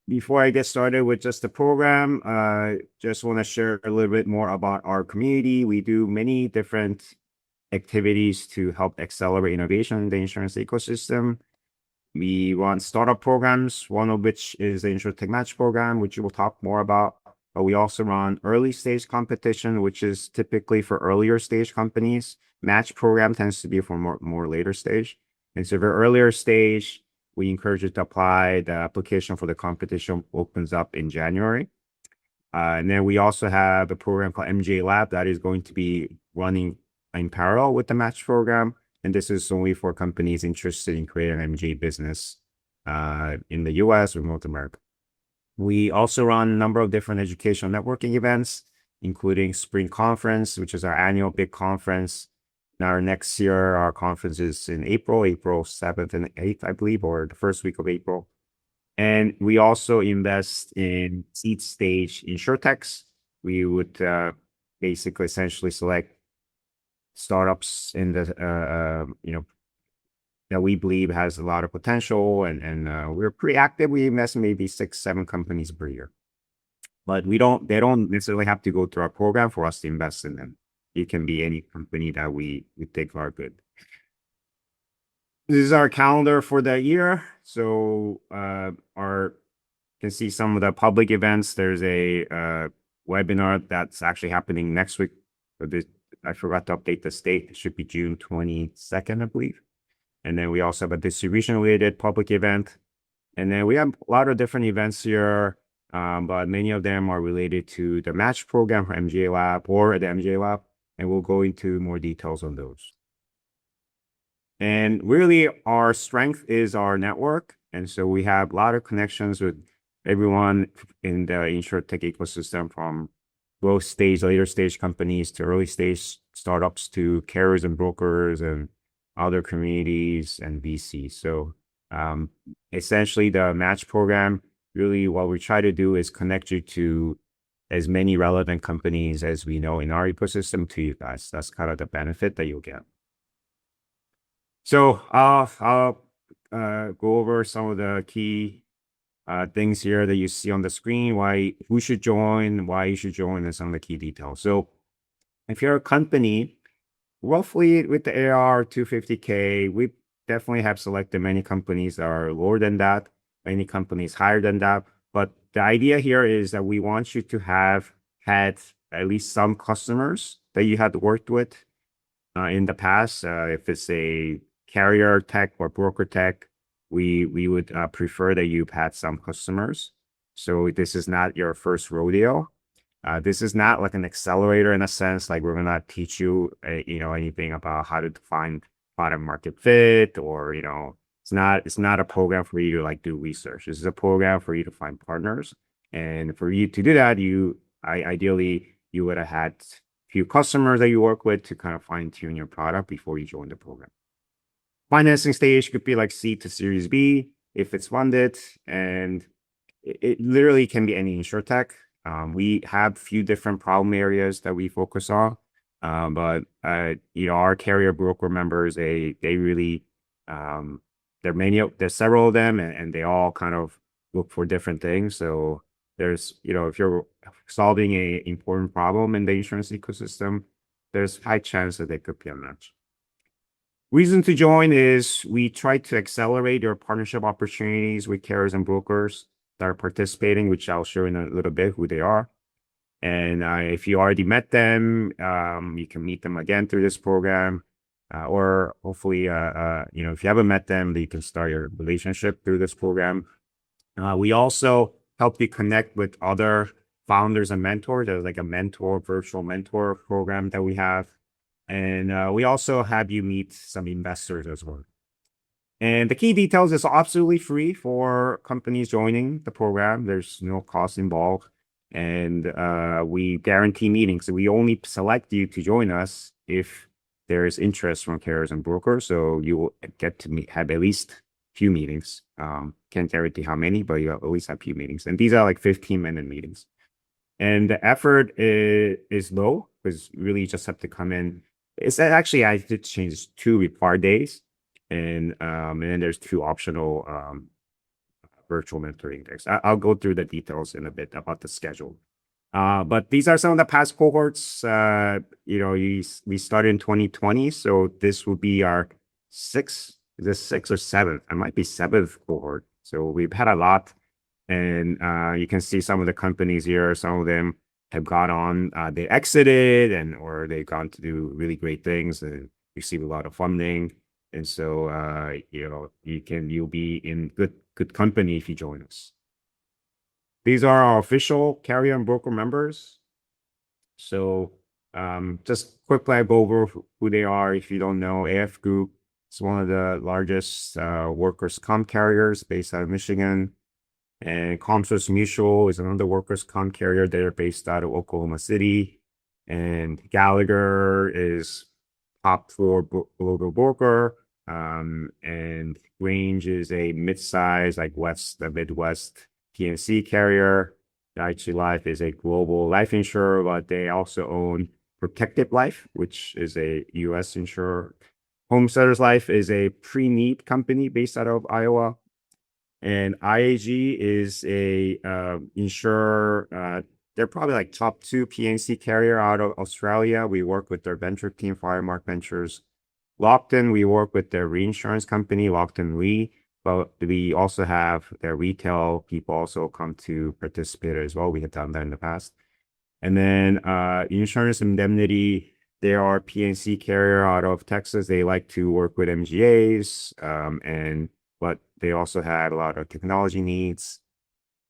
before I get started with just the program, just want to share a little bit more about our community. We do many different activities to help accelerate innovation in the insurance ecosystem. We run startup programs, one of which is the InsurTech Match program, which we'll talk more about. But we also run early stage competition, which is typically for earlier stage companies. Match program tends to be for more later stage. And so for earlier stage, we encourage you to apply. The application for the competition opens up in January. And then we also have a program called MJ Lab that is going to be running in parallel with the Match program. And this is only for companies interested in creating an MJ business in the US or North America. We also run a number of different educational networking events, including Spring Conference, which is our annual big conference. Now, our next year, our conference is in April 7th and 8th, I believe, or the first week of April. And we also invest in seed stage insurtechs. We would basically essentially select startups in the that we believe has a lot of potential, and we're pretty active. We invest in maybe 6-7 companies per year, but they don't necessarily have to go through our program for us to invest in them. It can be any company that we think are good. This is our calendar for the year. So you can see some of the public events. There's a webinar that's actually happening next week. I forgot to update the date. It should be June 22nd, I believe. And then we also have a distribution-related public event. And then we have a lot of different events here, but many of them are related to the Match program for MJ Lab or the MJ Lab. And we'll go into more details on those. And really, our strength is our network. And so we have a lot of connections with everyone in the InsurTech ecosystem, from growth stage, later stage companies to early stage startups to carriers and brokers and other communities and VCs. So essentially, the Match program, really what we try to do is connect you to as many relevant companies as we know in our ecosystem to you guys. That's kind of the benefit that you'll get. So I'll go over some of the key things here that you see on the screen, who should join, why you should join, and some of the key details. So if you're a company, roughly with the ARR 250K, we definitely have selected many companies that are lower than that, many companies higher than that. But the idea here is that we want you to have had at least some customers that you had worked with in the past. If it's a carrier tech or broker tech, we would prefer that you've had some customers. So this is not your first rodeo. This is not like an accelerator in a sense, like we're gonna teach you, anything about how to define product market fit, or it's not a program for you to like do research. This is a program for you to find partners, and for you to do that, ideally you would have had a few customers that you work with to kind of fine tune your product before you join the program. Financing stage could be like C to Series B if it's funded, and it literally can be any insurtech. We have a few different problem areas that we focus on, but our carrier broker members, they really there's several of them, and they all kind of look for different things. So there's if you're solving a important problem in the insurance ecosystem, there's high chance that they could be a match. Reason to join is we try to accelerate your partnership opportunities with carriers and brokers that are participating, which I'll show in a little bit who they are. And if you already met them, you can meet them again through this program. Or hopefully, if you haven't met them, you can start your relationship through this program. We also help you connect with other founders and mentors. There's like a virtual mentor program that we have. And we also have you meet some investors as well. And the key details is absolutely free for companies joining the program. There's no cost involved. And we guarantee meetings. So we only select you to join us if there is interest from carriers and brokers. So you will get to have at least a few meetings. Can't guarantee how many, but you at least have a few meetings. And these are like 15-minute meetings. And the effort is low, because really you just have to come in. It's actually, I did change 2 required days. And then there's 2 optional virtual mentoring days. I'll go through the details in a bit about the schedule. But these are some of the past cohorts. We started in 2020, so this will be our sixth or seventh. It might be seventh cohort. So we've had a lot, and you can see some of the companies here. Some of them have gone on, they exited, or they've gone to do really great things and receive a lot of funding. And so you'll be in good company if you join us. These are our official carrier and broker members. So just quickly go over who they are. If you don't know, AF Group is one of the largest workers' comp carriers based out of Michigan. And ComSource Mutual is another workers' comp carrier. They're based out of Oklahoma City. And Gallagher is top floor global broker. And Range is a mid-size, like the Midwest P&C carrier. Dai-ichi Life is a global life insurer, but they also own Protective Life, which is a U.S. insurer. Homesteaders Life is a pre-need company based out of Iowa. And IAG is a insurer. They're probably like top 2 P&C carrier out of Australia. We work with their venture team, Firemark Ventures. Lockton, we work with their reinsurance company, Lockton Re. But we also have their retail people also come to participate as well. We have done that in the past. And then Insurance Indemnity, they are a P&C carrier out of Texas. They like to work with MGAs, but they also had a lot of technology needs.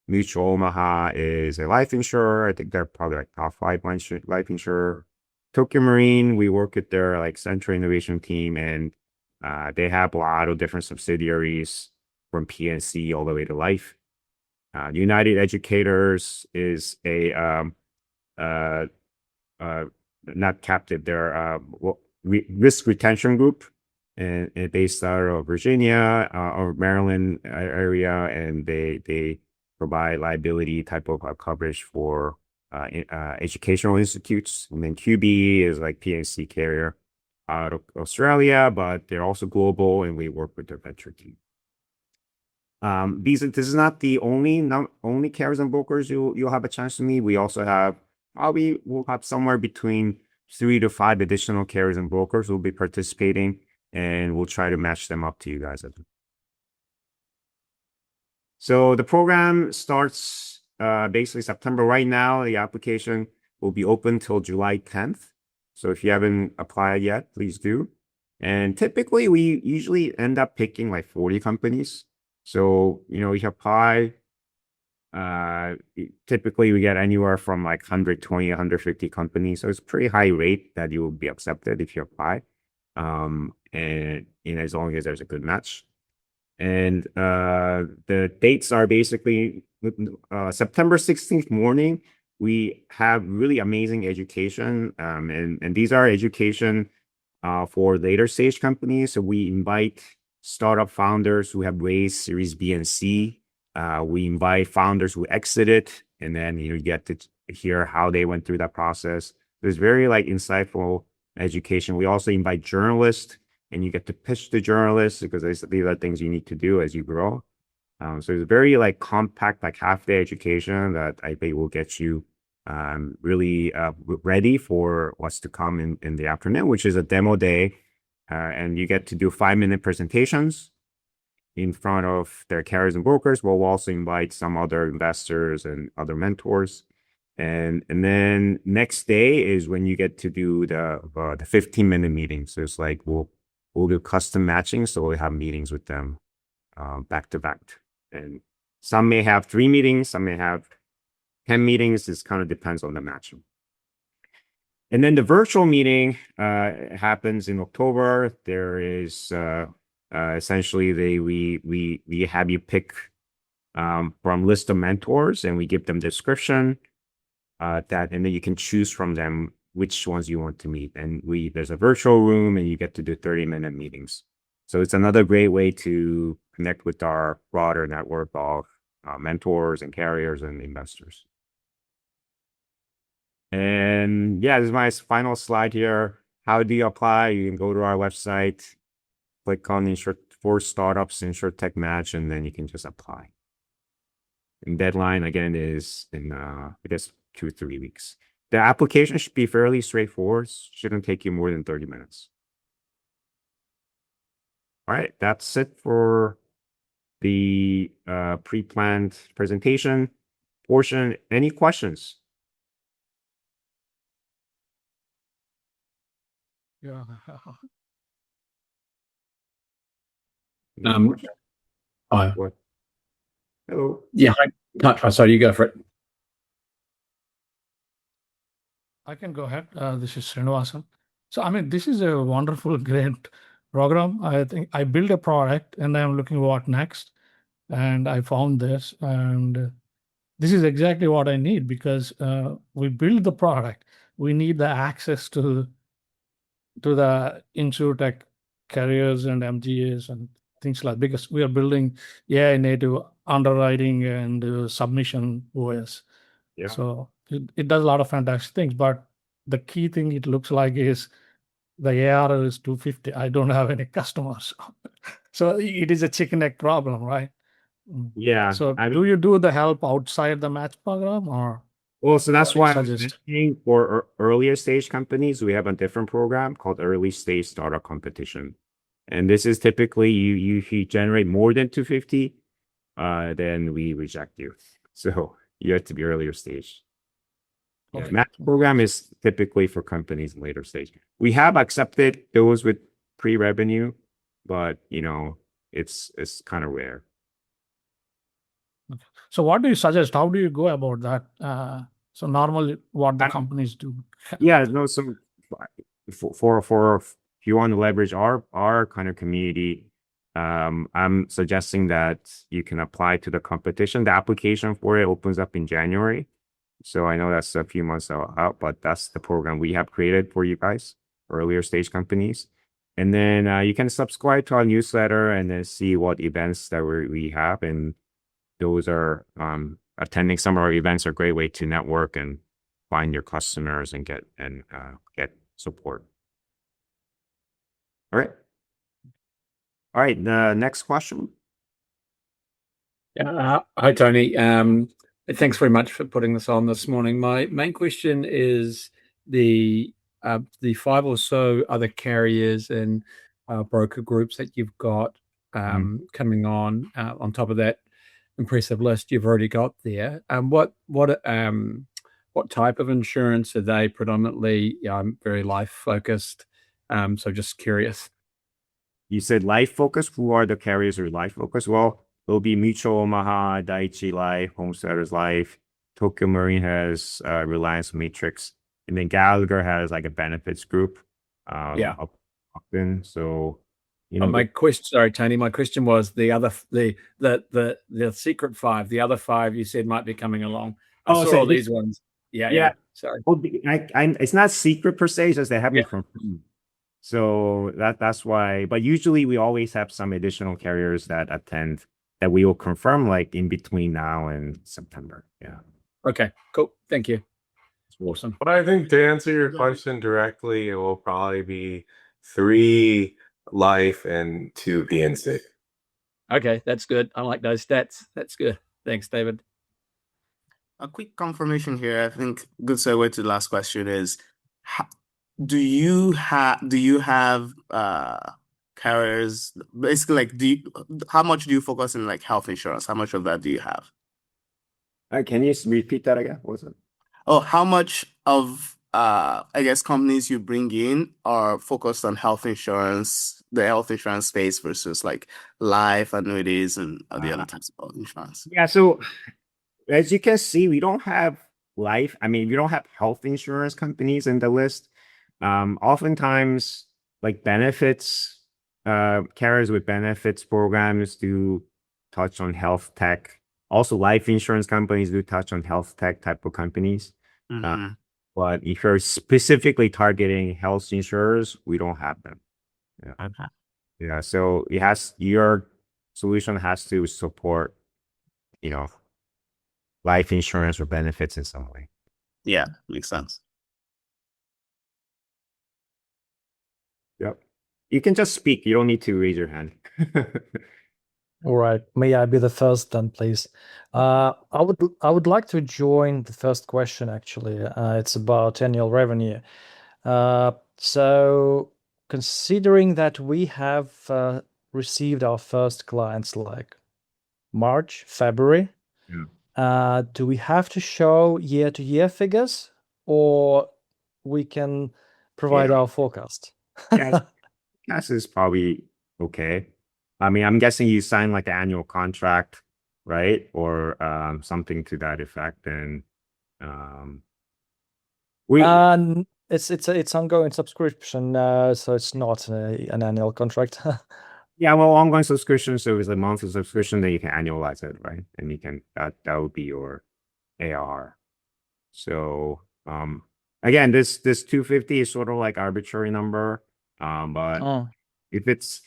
Mutual Omaha is a life insurer. I think they're probably like top 5 life insurer. Tokyo Marine, we work with their like central innovation team, and they have a lot of different subsidiaries from P&C all the way to life. United Educators is a not captive, they're risk retention group, and based out of Virginia or Maryland area, and they provide liability type of coverage for educational institutes. And then QB is like P&C carrier out of Australia, but they're also global, and we work with their venture team. This is not the only carriers and brokers you'll have a chance to meet. We also have we'll have somewhere between 3 to 5 additional carriers and brokers who will be participating, and we'll try to match them up to you guys. So the program starts basically September. Right now, the application will be open till July 10th. So if you haven't applied yet, please do. And typically, we usually end up picking like 40 companies. So, you apply. Typically, we get anywhere from like 120, 150 companies. So it's a pretty high rate that you will be accepted if you apply. And as long as there's a good match. And the dates are basically September 16th morning. We have really amazing education, and these are education for later stage companies. So we invite startup founders who have raised Series B and C. We invite founders who exited, and then you get to hear how they went through that process. There's very insightful education. We also invite journalists, and you get to pitch to journalists because these are things you need to do as you grow. So it's very compact, half-day education that I think will get you really ready for what's to come in the afternoon, which is a demo day. And you get to do 5-minute presentations in front of their carriers and brokers. We'll also invite some other investors and other mentors. And then next day is when you get to do the 15-minute meeting. So it's we'll do custom matching. So we'll have meetings with them back to back. And some may have 3 meetings, some may have 10 meetings. This kind of depends on the matching. And then the virtual meeting happens in October. There is essentially we have you pick from list of mentors, and we give them description and then you can choose from them which ones you want to meet. And there's a virtual room, and you get to do 30-minute meetings. So it's another great way to connect with our broader network of mentors and carriers and investors. And yeah, this is my final slide here. How do you apply? You can go to our website, click on for startups, InsurTech Match, and then you can just apply. And deadline again is in I guess 2-3 weeks. The application should be fairly straightforward. Shouldn't take you more than 30 minutes. All right, that's it for the pre-planned presentation portion. Any questions? Yeah. What? Hello. Yeah. Sorry, you go for it. I can go ahead. This is Srinivasan. So, I mean, this is a wonderful, great program. I think I built a product and I'm looking what next. And I found this, and this is exactly what I need because we build the product. We need the access to the InsurTech carriers and MGAs and things like because we are building AI native underwriting and submission OS. Yeah. So it does a lot of fantastic things, but the key thing it looks like is the ARR is 250. I don't have any customers. So it is a chicken egg problem, right? Yeah. So I do you do the help outside the match program or Well, so that's what do you why I was suggest? mentioning for earlier stage companies, we have a different program called Early Stage Startup Competition. And this is typically if you generate more than 250, then we reject you. So you have to be earlier stage. Yeah, Okay. match program is typically for companies in later stage. We have accepted those with pre-revenue, but it's kind of rare. So what do you suggest? How do you go about that? So normally what the companies do. Yeah, no, so for if you want to leverage our kind of community, I'm suggesting that you can apply to the competition. The application for it opens up in January. So I know that's a few months out, but that's the program we have created for you guys, earlier stage companies. And then you can subscribe to our newsletter and then see what events that we have. And those are attending some of our events are a great way to network and find your customers and get support. All right. All right. The next question. Hi, Tony. Thanks very much for putting this on this morning. My main question is the 5 or so other carriers and broker groups that you've got coming on top of that impressive list you've already got there. What type of insurance are they predominantly? I'm very life focused, so just curious. You said life focus. Who are the carriers who are life focus? Well, it'll be Mutual Omaha, Daiichi Life, Homesteaders Life. Tokyo Marine has Reliance Matrix, and then Gallagher has like a benefits group. Often. So, sorry, Tony. My question was the other the secret 5. The other 5 you said might be coming along. I saw all these ones. Yeah. Sorry. Well, it's not secret per se, it's just they haven't confirmed. So that's why. But usually we always have some additional carriers that attend that we will confirm like in between now and September. Yeah. Okay. Cool. Thank you. Awesome. But I think to answer your question directly, it will probably be 3 life and 2 PNC. Okay, that's good. I like those stats. That's good. Thanks, David. A quick confirmation here. I think good segue to the last question is, do you have carriers basically like how much do you focus in like health insurance? How much of that do you have? Can you repeat that again? What was it? Oh, how much of I guess companies you bring in are focused on health insurance, the health insurance space versus like life annuities and the other types of insurance? Yeah, so as you can see, we don't have we don't have health insurance companies in the list. Oftentimes, like benefits, carriers with benefits programs do touch on health tech. Also, life insurance companies do touch on health tech type of companies. But if you're specifically targeting health insurers, we don't have them. Yeah. Okay. Yeah. So your solution has to support, life insurance or benefits in some way. Yeah, makes sense. Yep. You can just speak. You don't need to raise your hand. All right. May I be the first then, please? I would like to join the first question actually. It's about annual revenue. So considering that we have received our first clients like March, February, do we have to show year-to-year figures, or we can provide Yeah. our forecast? Yes. Guess is probably okay. I mean, I'm guessing you sign like an annual contract, right? Or something to that effect. And we And it's ongoing subscription, so it's not an annual contract. yeah, well, ongoing subscription, so it's a monthly subscription, then you can annualize it, right? And you can that would be your AR. So again, this 250 is sort of like arbitrary number. But Oh, if it's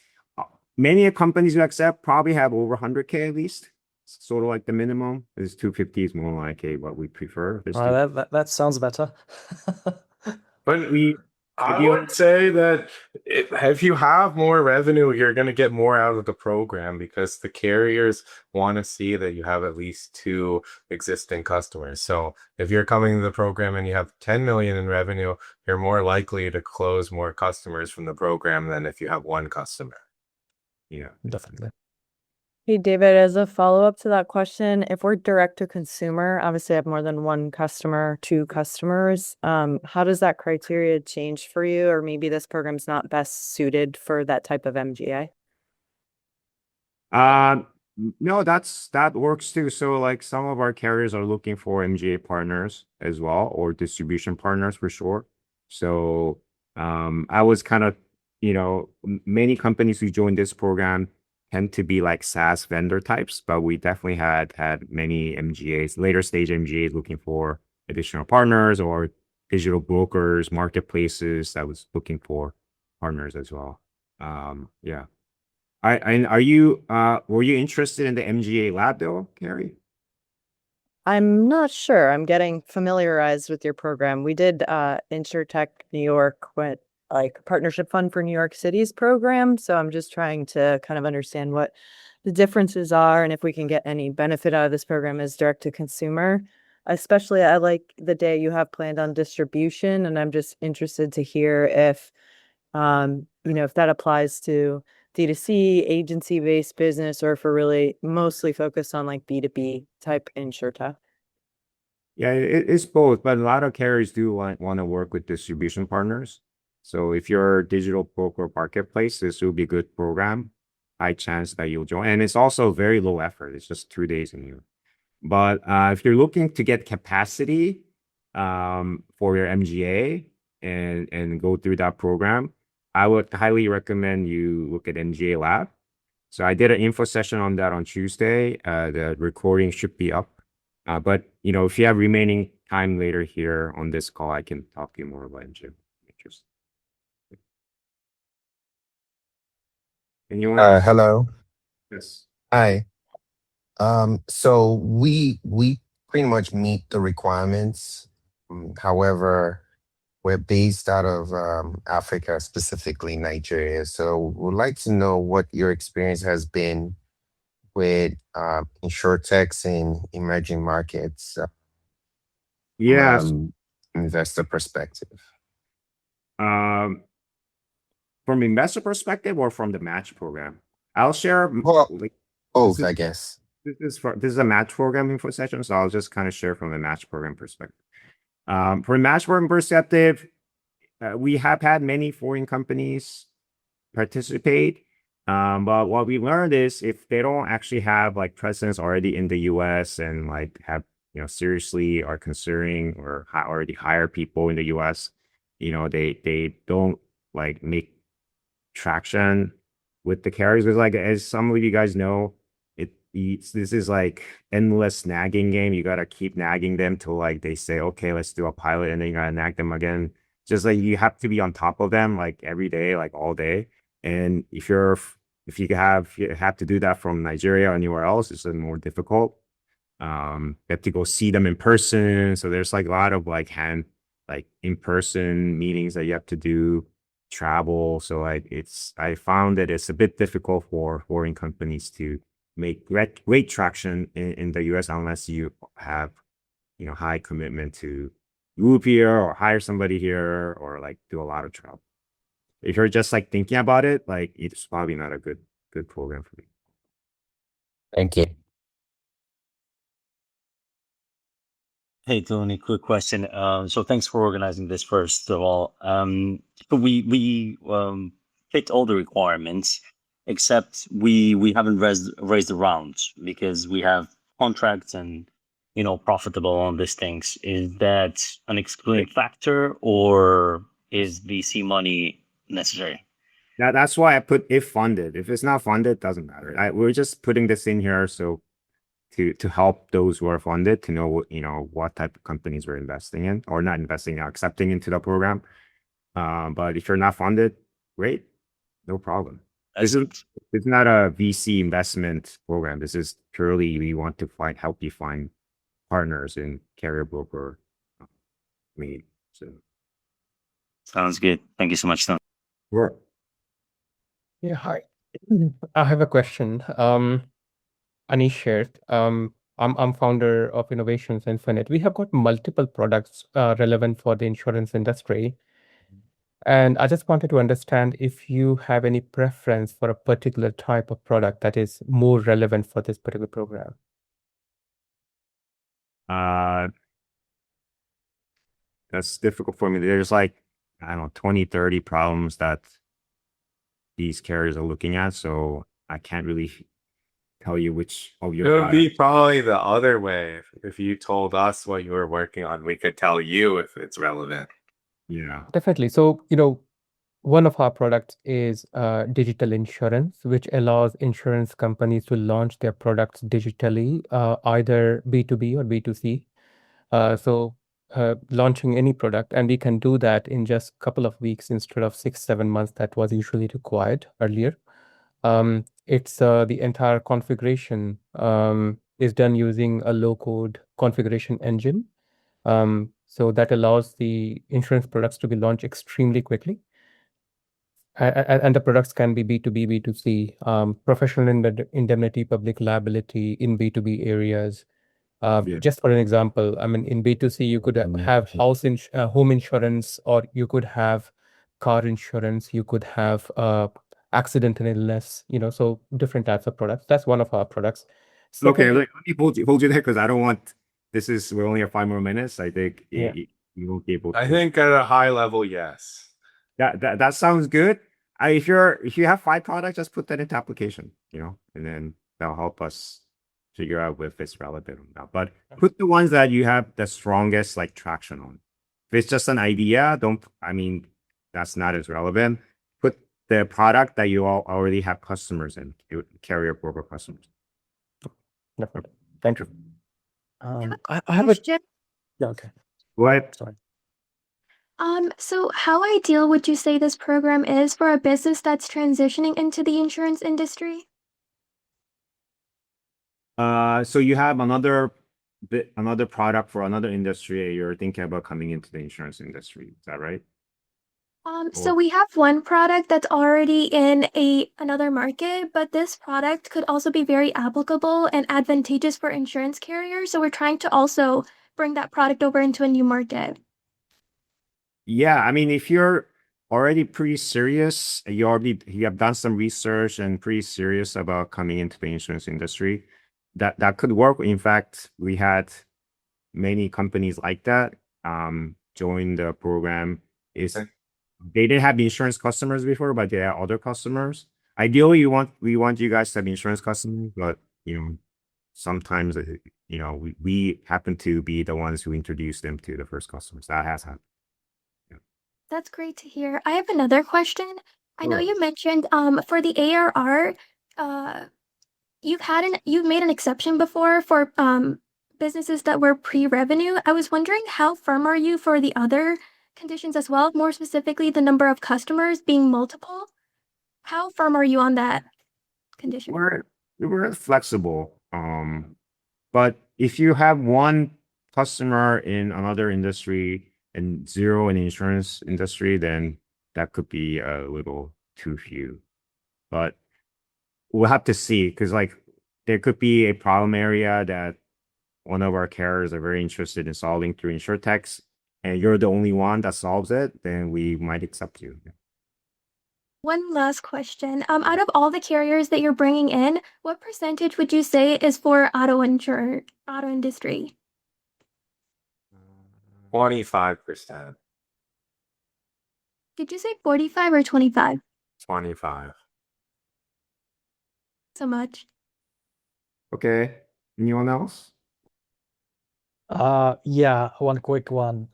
many companies you accept probably have over 100K at least. It's sort of like the minimum. This 250 is more like what we prefer. This that sounds better. But we I if you would say that if you have more revenue, you're going to get more out of the program because the carriers want to see that you have at least 2 existing customers. So if you're coming to the program and you have 10 million in revenue, you're more likely to close more customers from the program than if you have 1 customer. yeah. Definitely. Hey, David, as a follow-up to that question, if we're direct to consumer, obviously I have more than 1 customer, 2 customers. How does that criteria change for you? Or maybe this program's not best suited for that type of MGA? No, that works too. So like some of our carriers are looking for MGA partners as well, or distribution partners for sure. So I was kind of, many companies who joined this program tend to be like SaaS vendor types, but we definitely had many MGAs, later stage MGAs looking for additional partners, or digital brokers, marketplaces that was looking for partners as well. Yeah. Were you interested in the MGA lab though, Carrie? I'm not sure. I'm getting familiarized with your program. We did InsurTech New York with like partnership fund for New York City's program. So I'm just trying to kind of understand what the differences are and if we can get any benefit out of this program as direct to consumer. Especially I like the day you have planned on distribution, and I'm just interested to hear if if that applies to D2C, agency-based business, or if we're really mostly focused on like B2B type InsurTech. Yeah, it's both, but a lot of carriers do want to work with distribution partners. So if you're a digital broker marketplace, this will be a good program. High chance that you'll join. And it's also very low effort. It's just 2 days in you. But if you're looking to get capacity for your MGA and go through that program, I would highly recommend you look at MGA Lab. So I did an info session on that on Tuesday. The recording should be up. But if you have remaining time later here on this call, I can talk to you more about MGA. Anyone? Hello. Yes. Hi. So we pretty much meet the requirements. However, we're based out of Africa, specifically Nigeria. So we'd like to know what your experience has been with InsurTechs in emerging markets Yes. from investor perspective. From investor perspective or from the match program? I'll share. Well, like, both, I guess. This is a match program info session, so I'll just kind of share from the match program perspective. From a match program perspective, we have had many foreign companies participate. But what we learned is if they don't actually have like presence already in the US and like have, seriously are considering or already hire people in the US, they don't like make traction with the carriers. Because like, as some of you guys know, this is like endless nagging game. You gotta keep nagging them till like they say, okay, let's do a pilot, and then you gotta nag them again. Just like you have to be on top of them like every day, like all day. And if you have to do that from Nigeria or anywhere else, it's more difficult. You have to go see them in person. So there's like a lot of like in-person meetings that you have to do, travel. So I found that it's a bit difficult for foreign companies to make great traction in the US unless you have, high commitment to move here or hire somebody here or like do a lot of travel. If you're just like thinking about it, like it's probably not a good program for me. Thank you. Hey, Tony, quick question. So thanks for organizing this first of all. So we fit all the requirements except we haven't raised the rounds because we have contracts and profitable on these things. Is that an excluding factor or is VC money necessary? That's why I put if funded. If it's not funded, it doesn't matter. We're just putting this in here so to help those who are funded to know what type of companies we're investing in or not investing in, accepting into the program. But if you're not funded, great, no problem. This is not a VC investment program. This is purely we want to help you find partners in carrier broker. So Sounds good. Thank you so much, Tony. sure. Yeah, hi. I have a question. Anish here. I'm founder of Innovations Infinite. We have got multiple products relevant for the insurance industry. And I just wanted to understand if you have any preference for a particular type of product that is more relevant for this particular program. That's difficult for me. There's like, I don't know, 20, 30 problems that these carriers are looking at. So I can't really tell you which of It your would be probably the other way. If you told us what you were working on, we could tell you if it's relevant. Yeah. Definitely. So, one of our products is digital insurance, which allows insurance companies to launch their products digitally, either B2B or B2C. So launching any product, and we can do that in just a couple of weeks instead of 6-7 months that was usually required earlier. It's the entire configuration is done using a low-code configuration engine. So that allows the insurance products to be launched extremely quickly. And the products can be B2B, B2C, professional indemnity, public liability in B2B areas. Just for an example, I mean, in B2C, you could have home insurance, or you could have car insurance, you could have accident and illness, so different types of products. That's one of our products. Okay, let me hold you there because I don't want, we only have 5 more minutes. I think you won't be able to. I think at a high level, yes. That sounds good. If you have 5 products, just put that into application, and then that'll help us figure out if it's relevant or not. But put the ones that you have the strongest like traction on. If it's just an idea, that's not as relevant. Put the product that you already have customers in, carrier broker customers. Definitely. Thank you. I have a question. Yeah, okay. What? Sorry. So how ideal would you say this program is for a business that's transitioning into the insurance industry? So you have another product for another industry. You're thinking about coming into the insurance industry. Is that right? So we have one product that's already in another market, but this product could also be very applicable and advantageous for insurance carriers. So we're trying to also bring that product over into a new market. Yeah, if you're already pretty serious, you have done some research and pretty serious about coming into the insurance industry, that could work. In fact, we had many companies like that join the program. They didn't have insurance customers before, but they had other customers. Ideally, we want you guys to have insurance customers, but sometimes we happen to be the ones who introduce them to the first customers. That has happened. That's great to hear. I have another question. I know Sure. you mentioned for the ARR, you've made an exception before for businesses that were pre-revenue. I was wondering how firm are you for the other conditions as well? More specifically, the number of customers being multiple. How firm are you on that condition? We're flexible. But if you have one customer in another industry and 0 in the insurance industry, then that could be a little too few. But we'll have to see, because there could be a problem area that one of our carriers are very interested in solving through InsurTech, and you're the only one that solves it, then we might accept you. One last question. Out of all the carriers that you're bringing in, what percentage would you say is for auto industry? 25%. Did you say 45 or 25? 25. So much. Okay. Anyone else? Yeah, one quick one.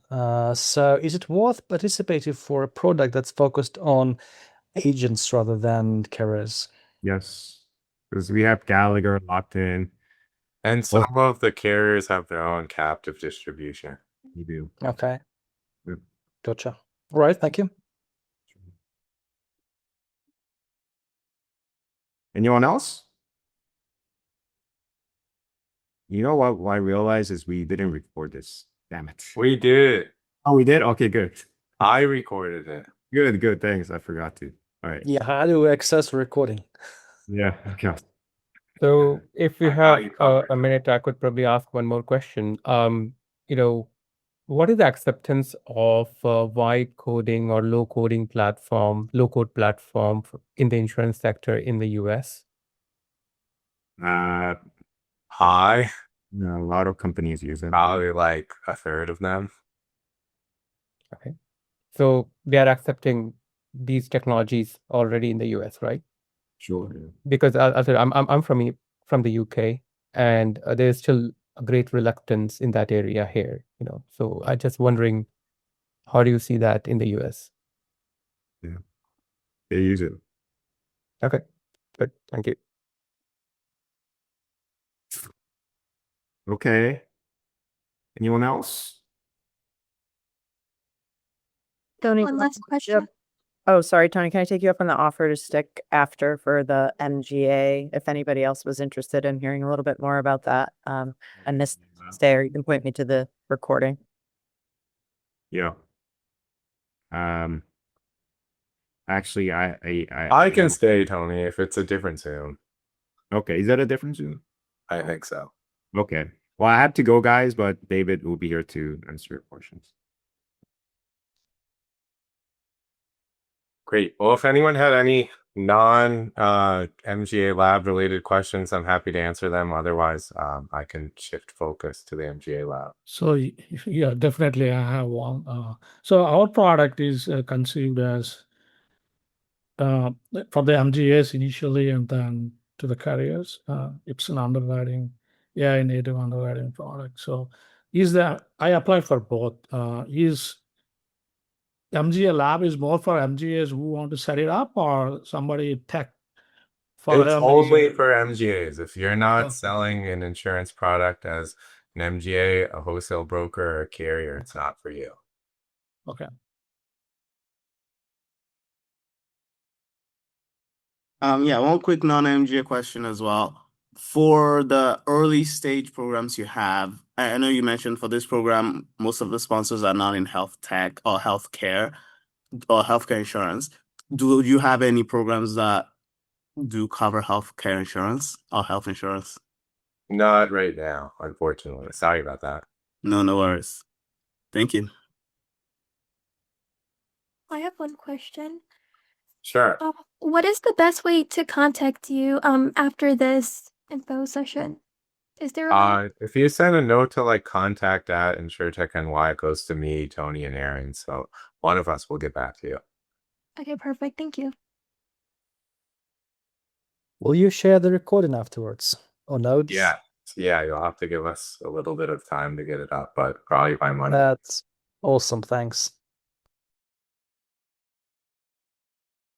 So is it worth participating for a product that's focused on agents rather than carriers? Yes. Because we have Gallagher locked in. And some of the carriers have their own captive distribution. We do. Okay. Yep. Gotcha. All right, thank you. Anyone else? You know what I realized is we didn't record this. Damn it. We did. Oh, we did? Okay, good. I recorded it. Good. Thanks. I forgot to. All right. Yeah, how do we access recording? Yeah. Okay. So if we I got have you covered. a minute, I could probably ask one more question. What is the acceptance of vibe coding or low code platform in the insurance sector in the US? High. A lot of companies use it. Probably like a third of them. Okay. So they are accepting these technologies already in the US, right? Sure. Because I'm from the UK, and there's still a great reluctance in that area here, So I just wondering, how do you see that in the US? Yeah. They use it. Okay, good. Thank you. Okay. Anyone else? Tony, One last question. oh, sorry, Tony, can I take you up on the offer to stick after for the MGA? If anybody else was interested in hearing a little bit more about that, and this stay, or you can point me to the recording. Yeah. Actually, I can stay, Tony, if it's a different Zoom. Okay, is that a different Zoom? I think so. Okay. Well, I have to go, guys, but David will be here to answer your questions. Great. Well, if anyone had any non MGA lab related questions, I'm happy to answer them. Otherwise, I can shift focus to the MGA lab. So yeah, definitely I have one. So our product is conceived as for the MGAs initially, and then to the carriers. It's an underwriting, AI native underwriting product. So I applied for both. Is MGA lab is more for MGAs who want to set it up, or somebody tech for It's them? only for MGAs. If you're not Okay. selling an insurance product as an MGA, a wholesale broker, or a carrier, it's not for you. Okay. Yeah, one quick non-MGA question as well. For the early stage programs you have, I know you mentioned for this program, most of the sponsors are not in health tech or healthcare insurance. Do you have any programs that do cover healthcare insurance or health insurance? Not right now, unfortunately. Sorry about that. No worries. Thank you. I have one question. Sure. What is the best way to contact you after this info session? Is there a If you send a note to like contact at InsurTech NY, it goes to me, Tony, and Aaron. So one of us will get back to you. Okay, perfect. Thank you. Will you share the recording afterwards or notes? Yeah, you'll have to give us a little bit of time to get it up, but probably by Monday. That's awesome. Thanks.